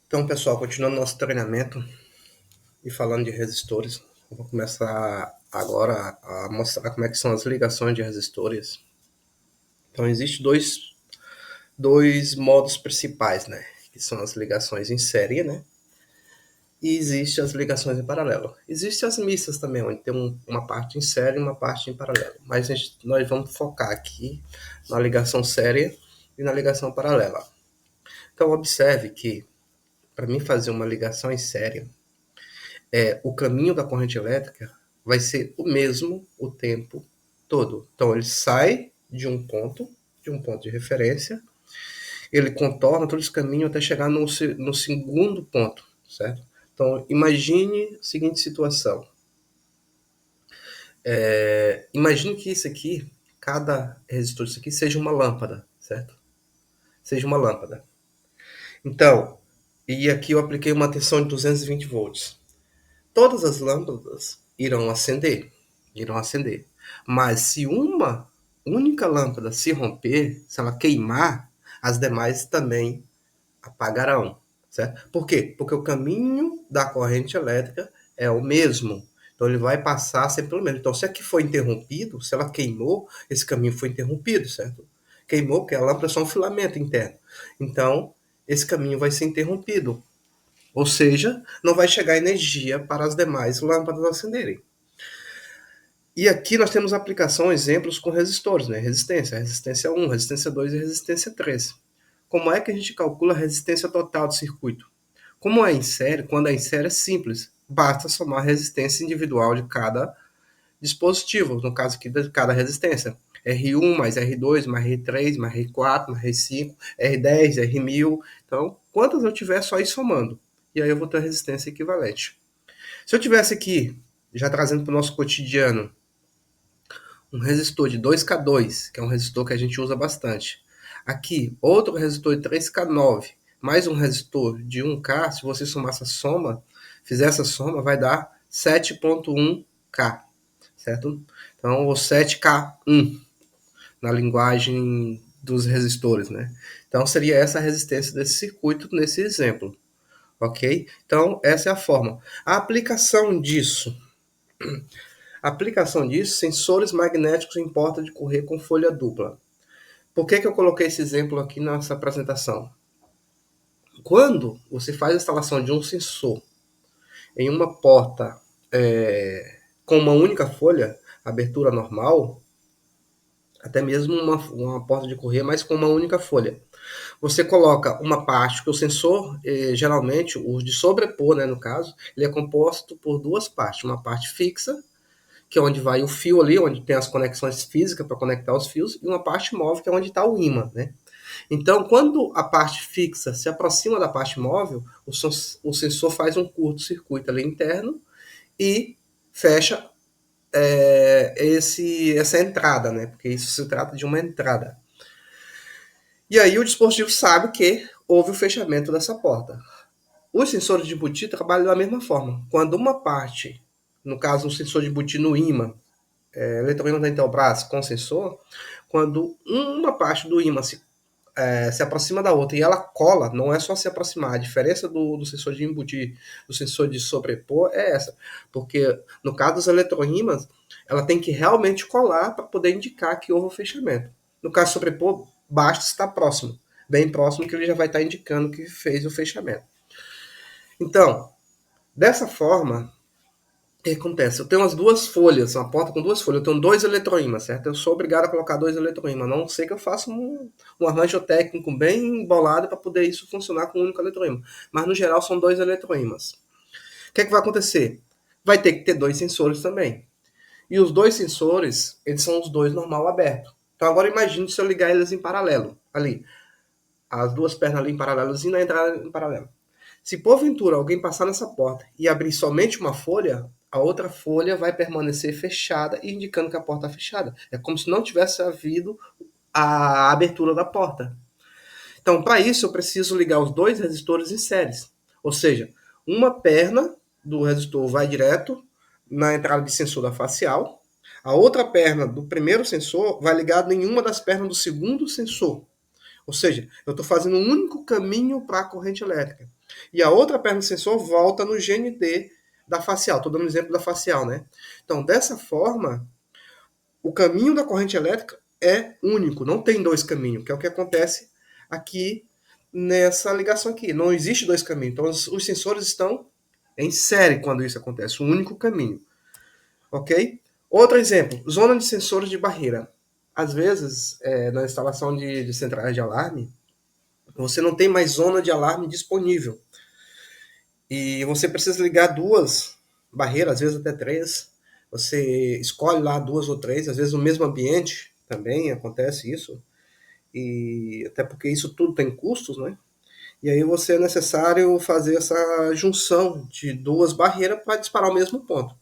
Então, pessoal, continuando nosso treinamento e falando de resistores, eu vou começar agora a mostrar como é que são as ligações de resistores. Então, existem dois modos principais, né? Que são as ligações em série, né? E existem as ligações em paralelo. Existem as mistas também, onde tem uma parte em série e uma parte em paralelo. Mas nós vamos focar aqui na ligação série e na ligação paralela. Então, observe que para mim fazer uma ligação em série, o caminho da corrente elétrica vai ser o mesmo o tempo todo. Então ele sai de um ponto de referência, ele contorna todo esse caminho até chegar no segundo ponto, certo? Então imagine a seguinte situação. Imagine que isso aqui, cada resistor disso aqui seja uma lâmpada, certo? Seja uma lâmpada. Então, e aqui eu apliquei uma tensão de 220 volts. Todas as lâmpadas irão acender, Mas se uma única lâmpada se romper, se ela queimar, as demais também apagarão, certo? Por quê? Porque o caminho da corrente elétrica é o mesmo. Então ele vai passar sempre pelo mesmo. Então se aqui foi interrompido, se ela queimou, esse caminho foi interrompido, certo? Queimou porque a lâmpada é só um filamento interno. Então esse caminho vai ser interrompido. Ou seja, não vai chegar energia para as demais lâmpadas acenderem. E aqui nós temos aplicação, exemplos com resistores, né? Resistência 1, resistência 2 e resistência 3. Como é que a gente calcula a resistência total do circuito? Como é em série, quando é em série é simples, basta somar a resistência individual de cada dispositivo, no caso aqui de cada resistência. R1 mais R2 mais R3 mais R4 mais R5, R10, R1000. Então, quantas eu tiver, só ir somando. E aí eu vou ter a resistência equivalente. Se eu tivesse aqui, já trazendo para o nosso cotidiano, um resistor de 2K2, que é um resistor que a gente usa bastante. Aqui, outro resistor de 3K9, mais um resistor de 1K, se você somar essa soma, fizer essa soma, vai dar 7.1K, certo? Então, o 7K1 na linguagem dos resistores, né? Então, seria essa a resistência desse circuito nesse exemplo, ok? Então, essa é a forma. A aplicação disso, sensores magnéticos em porta de correr com folha dupla. Por que eu coloquei esse exemplo aqui nessa apresentação? Quando você faz a instalação de um sensor em uma porta com uma única folha, abertura normal, até mesmo uma porta de correr, mas com uma única folha. Você coloca uma parte que o sensor, geralmente, o de sobrepor, né, no caso, ele é composto por duas partes. Uma parte fixa, que é onde vai o fio ali, onde tem as conexões físicas para conectar os fios, e uma parte móvel, que é onde está o ímã, né? Então, quando a parte fixa se aproxima da parte móvel, o sensor faz um curto-circuito ali interno e fecha essa entrada, né? Porque isso se trata de uma entrada. E aí o dispositivo sabe que houve o fechamento dessa porta. Os sensores de embutir trabalham da mesma forma. Quando uma parte, no caso um sensor de embutir no ímã, eletroímã da Intelbras com sensor, quando uma parte do ímã se aproxima da outra e ela cola, não é só se aproximar, a diferença do sensor de embutir, do sensor de sobrepor é essa, porque no caso dos eletroímãs, ela tem que realmente colar para poder indicar que houve o fechamento. No caso de sobrepor, basta estar próximo, bem próximo, que ele já vai estar indicando que fez o fechamento. Então, dessa forma, o que acontece? Eu tenho as duas folhas, uma porta com duas folhas, eu tenho dois eletroímãs, certo? Eu sou obrigado a colocar dois eletroímãs, a não sei que eu faça um arranjo técnico bem bolado para poder isso funcionar com um único eletroímã. Mas no geral são dois eletroímãs. O que vai acontecer? Vai ter que ter dois sensores também. E os dois sensores, eles são os dois normal aberto. Então agora imagine se eu ligar eles em paralelo, ali. As duas pernas ali em paralelo e na entrada em paralelo. Se porventura alguém passar nessa porta e abrir somente uma folha, a outra folha vai permanecer fechada, indicando que a porta está fechada. É como se não tivesse havido a abertura da porta. Então, para isso, eu preciso ligar os dois resistores em séries. Ou seja, uma perna do resistor vai direto na entrada de sensor da facial, a outra perna do primeiro sensor vai ligada em uma das pernas do segundo sensor. Ou seja, eu estou fazendo um único caminho para a corrente elétrica. e a outra perna do sensor volta no GND da facial. Estou dando um exemplo da facial, né? Então, dessa forma, o caminho da corrente elétrica é único, não tem dois caminhos, que é o que acontece aqui nessa ligação aqui. Não existe dois caminhos. Então, os sensores estão em série quando isso acontece, um único caminho. Ok? Outro exemplo, zona de sensores de barreira. Às vezes, na instalação de centrais de alarme, você não tem mais zona de alarme disponível. E você precisa ligar duas barreiras, às vezes até três. Você escolhe lá duas ou três, às vezes no mesmo ambiente também acontece isso. E até porque isso tudo tem custos, né? E aí você é necessário fazer essa junção de duas barreiras para disparar o mesmo ponto.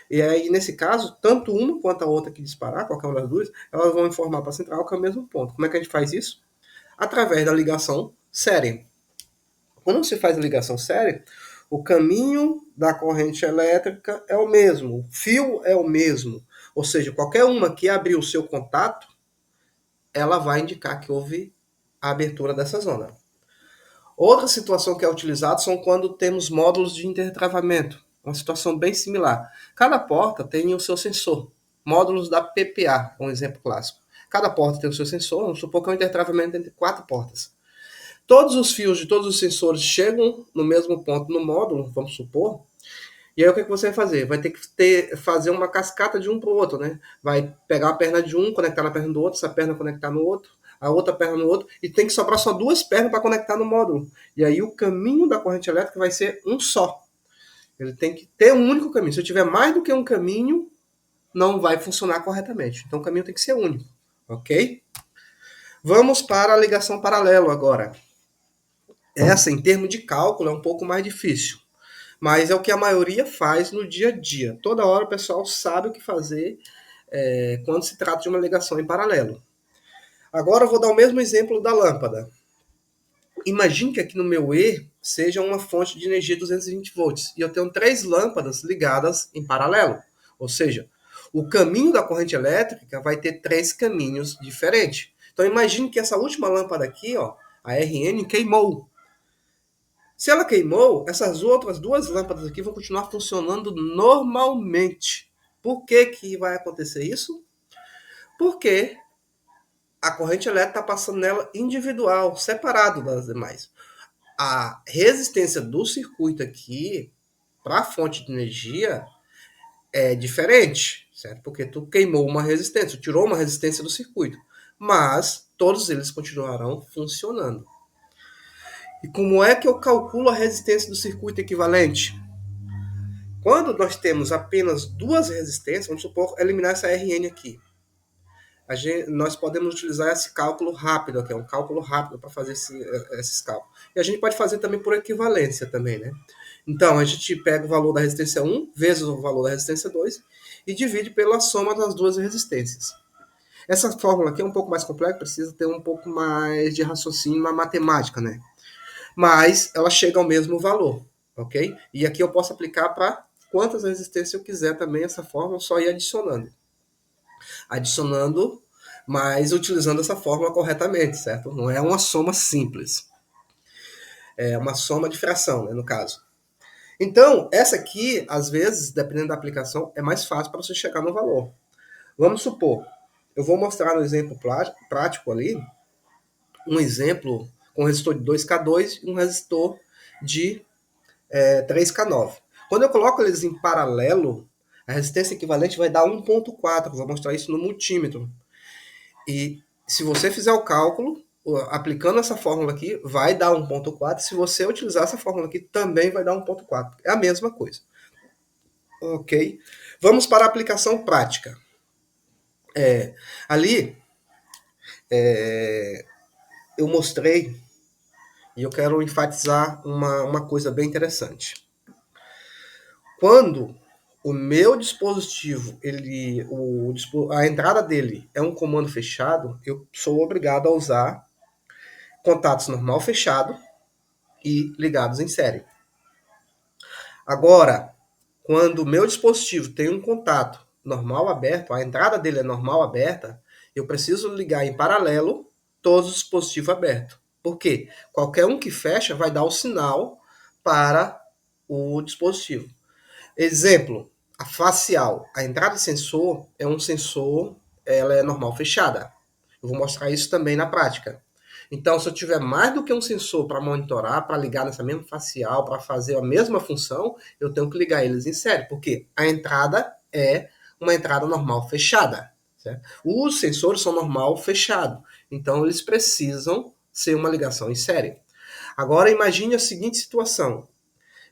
E aí, nesse caso, tanto uma quanto a outra que disparar, qualquer uma das duas, elas vão informar para a central que é o mesmo ponto. Como é que a gente faz isso? Através da ligação série. Quando você faz a ligação série, o caminho da corrente elétrica é o mesmo, o fio é o mesmo. Ou seja, qualquer uma que abrir o seu contato, ela vai indicar que houve a abertura dessa zona. Outra situação que é utilizada são quando temos módulos de intertravamento. Uma situação bem similar. Cada porta tem o seu sensor. Módulos da PPA, um exemplo clássico. Cada porta tem o seu sensor, vamos supor que é um intertravamento entre 4 portas. Todos os fios de todos os sensores chegam no mesmo ponto no módulo, vamos supor, e aí o que você vai fazer? Vai ter que fazer uma cascata de um para o outro, né? Vai pegar a perna de um, conectar na perna do outro, essa perna conectar no outro, a outra perna no outro, e tem que sobrar só duas pernas para conectar no módulo. E aí o caminho da corrente elétrica vai ser um só. Ele tem que ter um único caminho. Se eu tiver mais do que um caminho, não vai funcionar corretamente. Então o caminho tem que ser único, ok? Vamos para a ligação paralelo agora. Essa, em termos de cálculo, é um pouco mais difícil. Mas é o que a maioria faz no dia a dia. Toda hora o pessoal sabe o que fazer quando se trata de uma ligação em paralelo. Agora eu vou dar o mesmo exemplo da lâmpada. Imagine que aqui no meu E seja uma fonte de energia 220 volts e eu tenho 3 lâmpadas ligadas em paralelo. Ou seja, o caminho da corrente elétrica vai ter 3 caminhos diferentes. Então imagine que essa última lâmpada aqui, ó, a RN, queimou. Se ela queimou, essas outras duas lâmpadas aqui vão continuar funcionando normalmente. Por que que vai acontecer isso? Porque a corrente elétrica está passando nela individual, separado das demais. A resistência do circuito aqui para a fonte de energia é diferente, certo? Porque tu queimou uma resistência, tu tirou uma resistência do circuito, mas todos eles continuarão funcionando. E como é que eu calculo a resistência do circuito equivalente? Quando nós temos apenas duas resistências, vamos supor, eliminar essa RN aqui. Nós podemos utilizar esse cálculo rápido, que é um cálculo rápido para fazer esses cálculos. E a gente pode fazer também por equivalência também, né? Então, a gente pega o valor da resistência 1 vezes o valor da resistência 2 e divide pela soma das duas resistências. Essa fórmula aqui é um pouco mais complexa, precisa ter um pouco mais de raciocínio na matemática, né? Mas ela chega ao mesmo valor, ok? E aqui eu posso aplicar para quantas resistências eu quiser também essa fórmula, só ir adicionando. Adicionando, mas utilizando essa fórmula corretamente, certo? Não é uma soma simples. É uma soma de fração, né, no caso. Então, essa aqui, às vezes, dependendo da aplicação, é mais fácil para você chegar no valor. Vamos supor, eu vou mostrar no exemplo prático ali, um exemplo com um resistor de 2K2 e um resistor de 3K9. Quando eu coloco eles em paralelo, a resistência equivalente vai dar 1.4. Vou mostrar isso no multímetro. E se você fizer o cálculo, aplicando essa fórmula aqui, vai dar 1.4. Se você utilizar essa fórmula aqui, também vai dar 1.4. É a mesma coisa. Ok? Vamos para a aplicação prática. Ali, eu mostrei, e eu quero enfatizar uma coisa bem interessante. Quando o meu dispositivo, a entrada dele é um comando fechado, eu sou obrigado a usar contatos normal fechado e ligados em série. Agora, quando o meu dispositivo tem um contato normal aberto, a entrada dele é normal aberta, eu preciso ligar em paralelo todos os dispositivos abertos. Por quê? Qualquer um que fecha vai dar o sinal para o dispositivo. Exemplo, a facial. A entrada de sensor é um sensor, ela é normal fechada. Eu vou mostrar isso também na prática. Então, se eu tiver mais do que um sensor para monitorar, para ligar nessa mesma facial, para fazer a mesma função, eu tenho que ligar eles em série, porque a entrada é uma entrada normal fechada. Certo? Os sensores são normal fechado, então eles precisam ser uma ligação em série. Agora imagine a seguinte situação: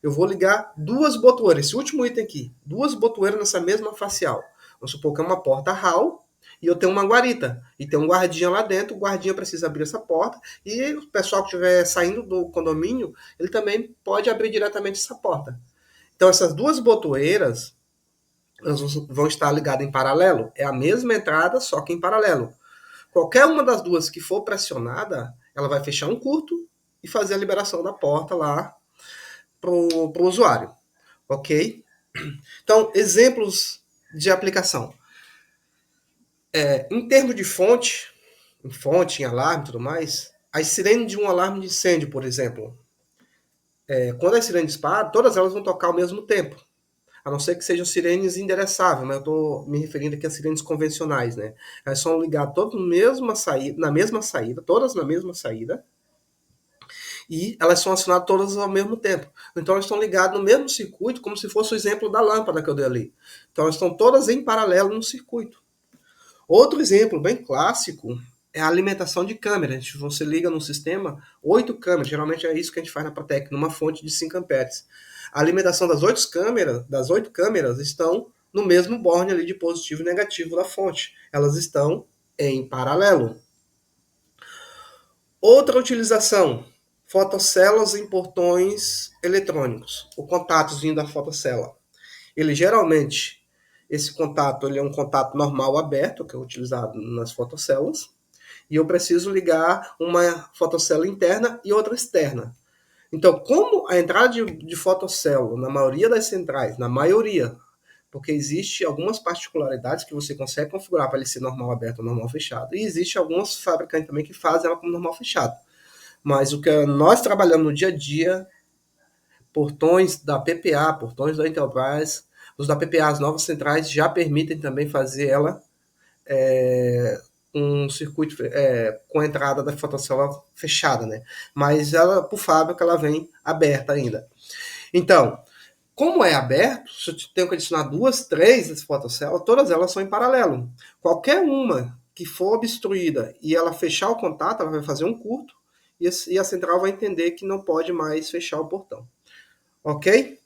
eu vou ligar duas botoeiras, esse último item aqui, duas botoeiras nessa mesma facial. Vamos supor que é uma porta HAL e eu tenho uma guarita. E tem um guardinha lá dentro, o guardinha precisa abrir essa porta e o pessoal que estiver saindo do condomínio, ele também pode abrir diretamente essa porta. Então essas duas botoeiras vão estar ligadas em paralelo. É a mesma entrada, só que em paralelo. Qualquer uma das duas que for pressionada, ela vai fechar um curto e fazer a liberação da porta lá para o usuário, ok? Então, exemplos de aplicação. Em termos de fonte, em alarme e tudo mais, as sirenes de um alarme de incêndio, por exemplo, quando as sirenes disparam, todas elas vão tocar ao mesmo tempo, a não ser que sejam sirenes endereçáveis, mas eu estou me referindo aqui a sirenes convencionais, né? Elas são ligadas todas na mesma saída, todas na mesma saída, e elas são acionadas todas ao mesmo tempo. Então elas estão ligadas no mesmo circuito, como se fosse o exemplo da lâmpada que eu dei ali. Então elas estão todas em paralelo no circuito. Outro exemplo bem clássico é a alimentação de câmeras. Você liga no sistema 8 câmeras, geralmente é isso que a gente faz na Protec, numa fonte de 5 amperes. A alimentação das 8 câmeras estão no mesmo borne ali de positivo e negativo da fonte. Elas estão em paralelo. Outra utilização, fotocélulas em portões eletrônicos. O contato vindo da fotocélula. Ele geralmente, esse contato ele é um contato normal aberto, que é utilizado nas fotocélulas, e eu preciso ligar uma fotocélula interna e outra externa. Então, como a entrada de fotocélula, na maioria das centrais, na maioria, porque existe algumas particularidades que você consegue configurar para ele ser normal aberto ou normal fechado, e existe alguns fabricantes também que fazem ela como normal fechado. Mas o que nós trabalhamos no dia a dia, portões da PPA, portões da Enterprise, os da PPA, as novas centrais, já permitem também fazer ela um circuito com a entrada da fotocélula fechada, né? Mas ela, por fábrica, ela vem aberta ainda. Então, como é aberto, se eu tenho que adicionar 2, 3 fotocélulas, todas elas são em paralelo. Qualquer uma que for obstruída e ela fechar o contato, ela vai fazer um curto e a central vai entender que não pode mais fechar o portão. Ok?